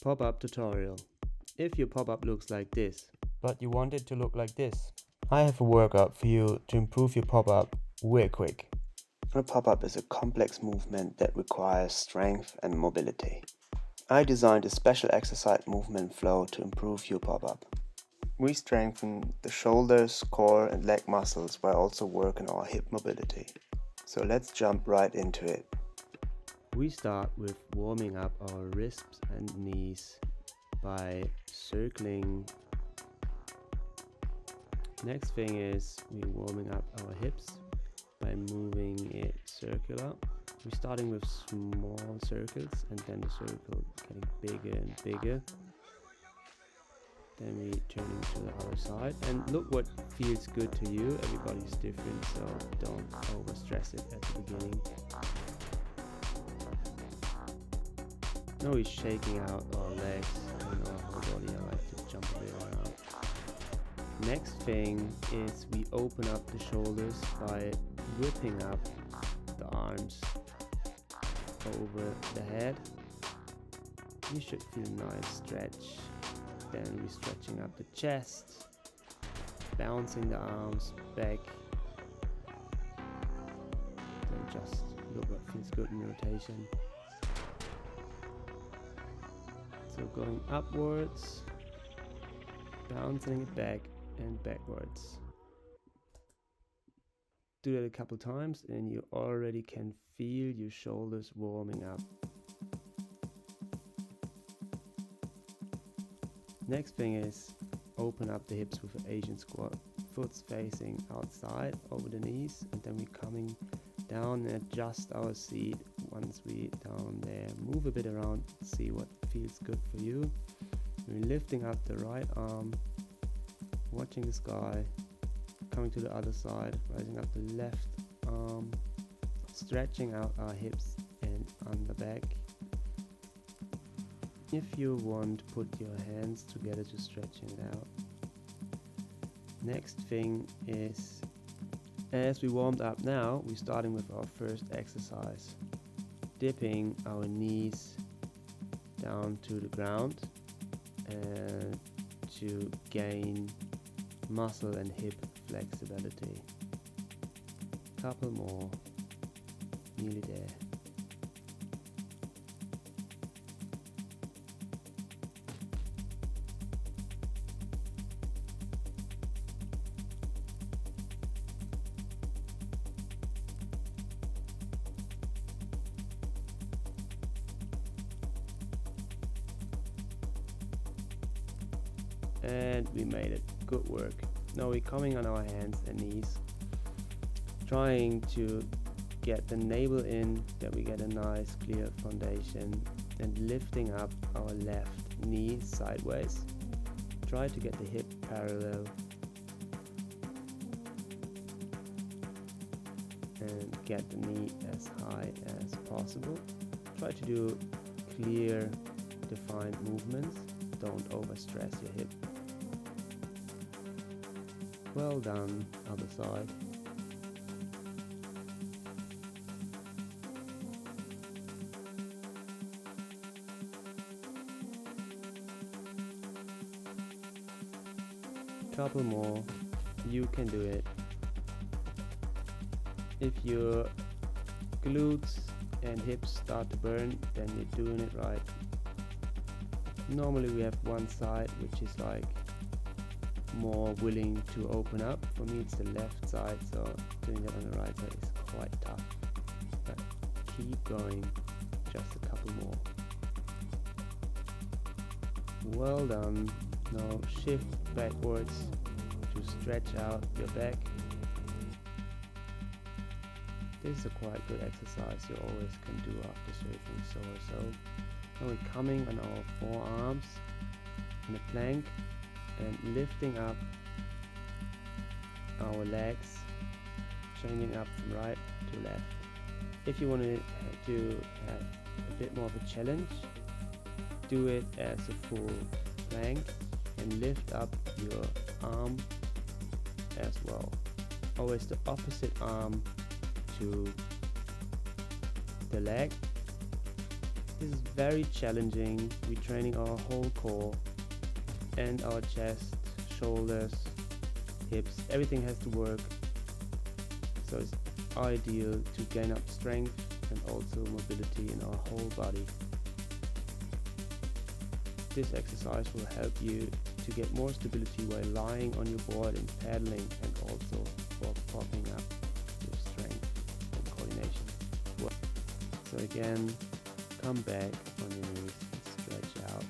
Pop-up tutorial. If your pop-up looks like this, but you want it to look like this, I have a workout for you to improve your pop-up real quick. A pop-up is a complex movement that requires strength and mobility. I designed a special exercise movement flow to improve your pop-up. We strengthen the shoulders, core and leg muscles while also working our hip mobility. So let's jump right into it. We start with warming up our wrists and knees by circling. Next thing is we're warming up our hips by moving it circular. We're starting with small circles and then the circle getting bigger and bigger. Then we turning to the other side and look what feels good to you. Everybody's different, so don't overstress it at the beginning. Now we're shaking out our legs and our whole body. I like to jump a bit around. Next thing is we open up the shoulders by whipping up the arms over the head. You should feel a nice stretch. Then we're stretching up the chest, bouncing the arms back. Then just look what feels good in rotation. So going upwards, bouncing it back and backwards. Do that a couple times and you already can feel your shoulders warming up. Next thing is open up the hips with an Asian squat. Foot's facing outside over the knees, and then we're coming down and adjust our seat once we're down there. Move a bit around, see what feels good for you. We're lifting up the right arm, watching the sky, coming to the other side, rising up the left arm, stretching out our hips and under back. If you want, put your hands together to stretching it out. Next thing is, as we warmed up now, we're starting with our first exercise. Dipping our knees down to the ground and to gain muscle and hip flexibility. Couple more, nearly there. And we made it. Good work. Now we're coming on our hands and knees, trying to get the navel in, that we get a nice clear foundation, and lifting up our left knee sideways. Try to get the hip parallel and get the knee as high as possible. Try to do clear, defined movements. Don't overstress your hip. Well done, other side. Couple more, you can do it. If your glutes and hips start to burn, then you're doing it right. Normally we have one side which is like more willing to open up. For me it's the left side, so doing that on the right side is quite tough. But keep going, just a couple more. Well done. Now shift backwards to stretch out your back. This is a quite good exercise you always can do after surfing so or so. Now we're coming on our forearms in a plank and lifting up our legs, changing up from right to left. If you want to have a bit more of a challenge, do it as a full plank and lift up your arm as well. Always the opposite arm to the leg. This is very challenging. We're training our whole core and our chest, shoulders, hips, everything has to work. So it's ideal to gain up strength and also mobility in our whole body. This exercise will help you to get more stability while lying on your board and paddling, and also for popping up your strength and coordination. So again, come back on your knees and stretch out.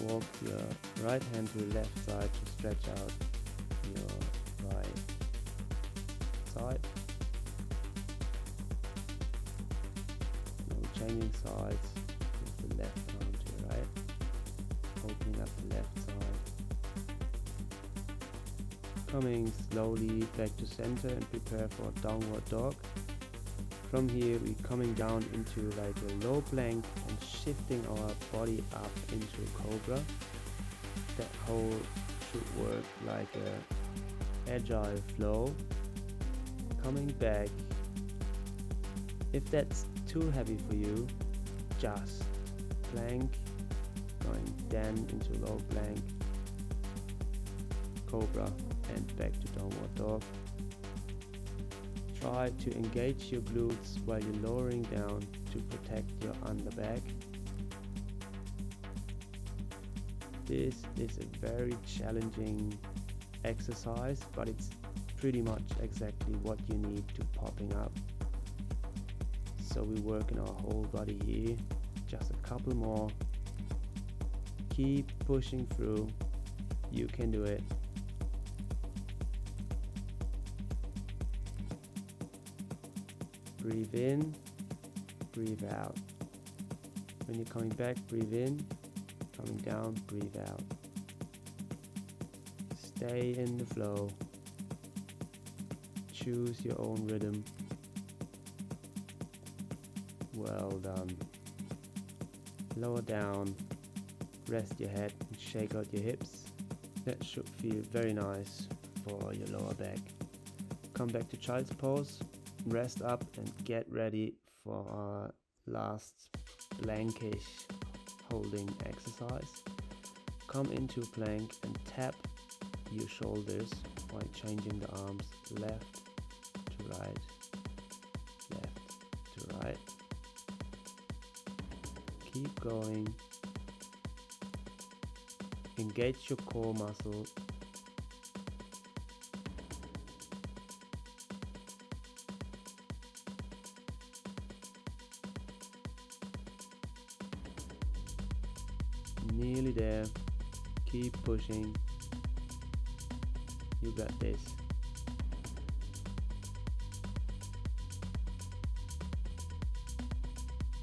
Walk your right hand to the left side to stretch out your right side. Now changing sides with the left arm to the right, opening up the left side. Coming slowly back to center and prepare for downward dog. From here we're coming down into like a low plank and shifting our body up into a cobra. That hold should work like a agile flow. Coming back. If that's too heavy for you, just plank, going then into low plank, cobra, and back to downward dog. Try to engage your glutes while you're lowering down to protect your underback. This is a very challenging exercise, but it's pretty much exactly what you need to popping up. So we work in our whole body here. Just a couple more. Keep pushing through. You can do it. Breathe in, breathe out. When you're coming back, breathe in, coming down, breathe out. Stay in the flow. Choose your own rhythm. Well done. Lower down, rest your head and shake out your hips. That should feel very nice for your lower back. Come back to child's pose. Rest up and get ready for our last plankish holding exercise. Come into plank and tap your shoulders while changing the arms left to right, left to right. Keep going. Engage your core muscle. Nearly there. Keep pushing. You got this.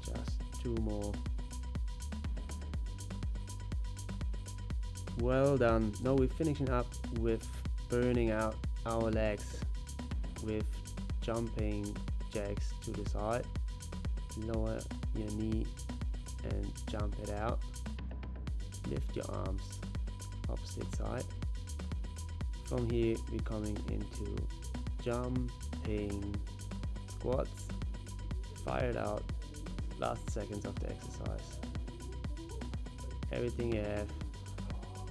Just 2 more. Well done. Now we're finishing up with burning out our legs with jumping jacks to the side. Lower your knee and jump it out. Lift your arms opposite side. From here we're coming into jumping squats. Fire it out. Last seconds of the exercise. Everything you have.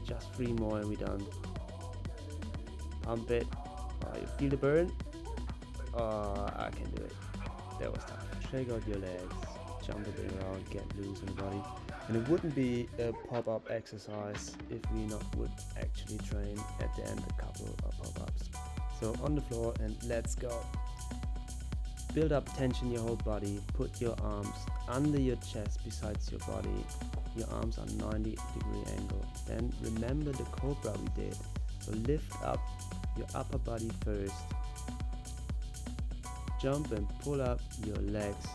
Just 3 more and we're done. Pump it. You feel the burn? Oh, I can do it. That was tough. Shake out your legs. Jump it around. Get loose in the body. And it wouldn't be a pop-up exercise if we would actually train at the end a couple of pop-ups. So on the floor and let's go. Build up tension in your whole body. Put your arms under your chest besides your body. Your arms are 90-degree angle. Then remember the cobra we did. So lift up your upper body first. Jump and pull up your legs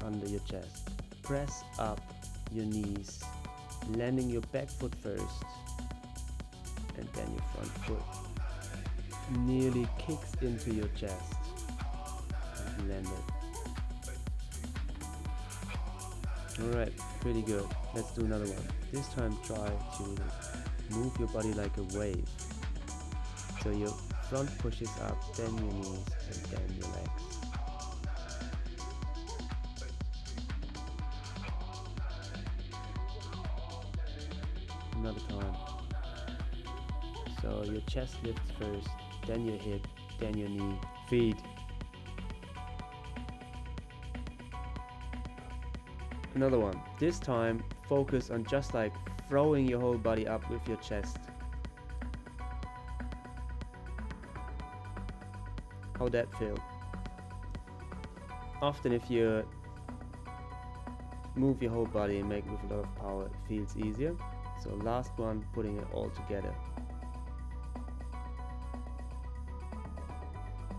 under your chest. Press up your knees, landing your back foot first and then your front foot. Nearly kicks into your chest and land it. Alright, pretty good. Let's do another one. This time try to move your body like a wave. So your front pushes up, then your knees and then your legs. another time. So your chest lifts first, then your hip, then your knee, feet. Another one. This time focus on just like throwing your whole body up with your chest. How that feel? Often if you move your whole body and make it with a lot of power, it feels easier. So last one, putting it all together.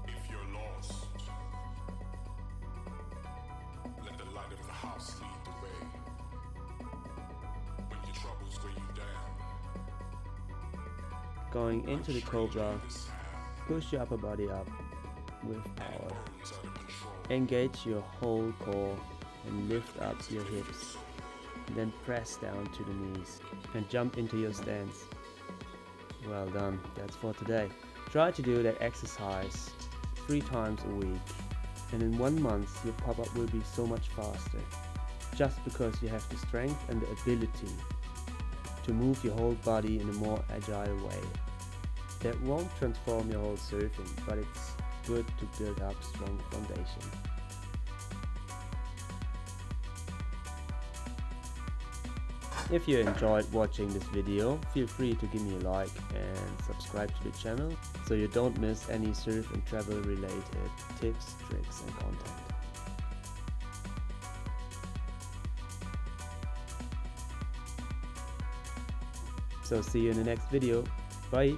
If you're lost, let the light of the house lead the way. When your troubles weigh you down, Going into the cobra, push your upper body up with power. Engage your whole core and lift up your hips. Then press down to the knees and jump into your stance. Well done, that's for today. Try to do that exercise 3 times a week, and in 1 month your pop-up will be so much faster, just because you have the strength and the ability to move your whole body in a more agile way. That won't transform your whole surfing, but it's good to build up strong foundation. If you enjoyed watching this video, feel free to give me a like and subscribe to the channel so you don't miss any surf and travel related tips, tricks and content. So see you in the next video. Bye!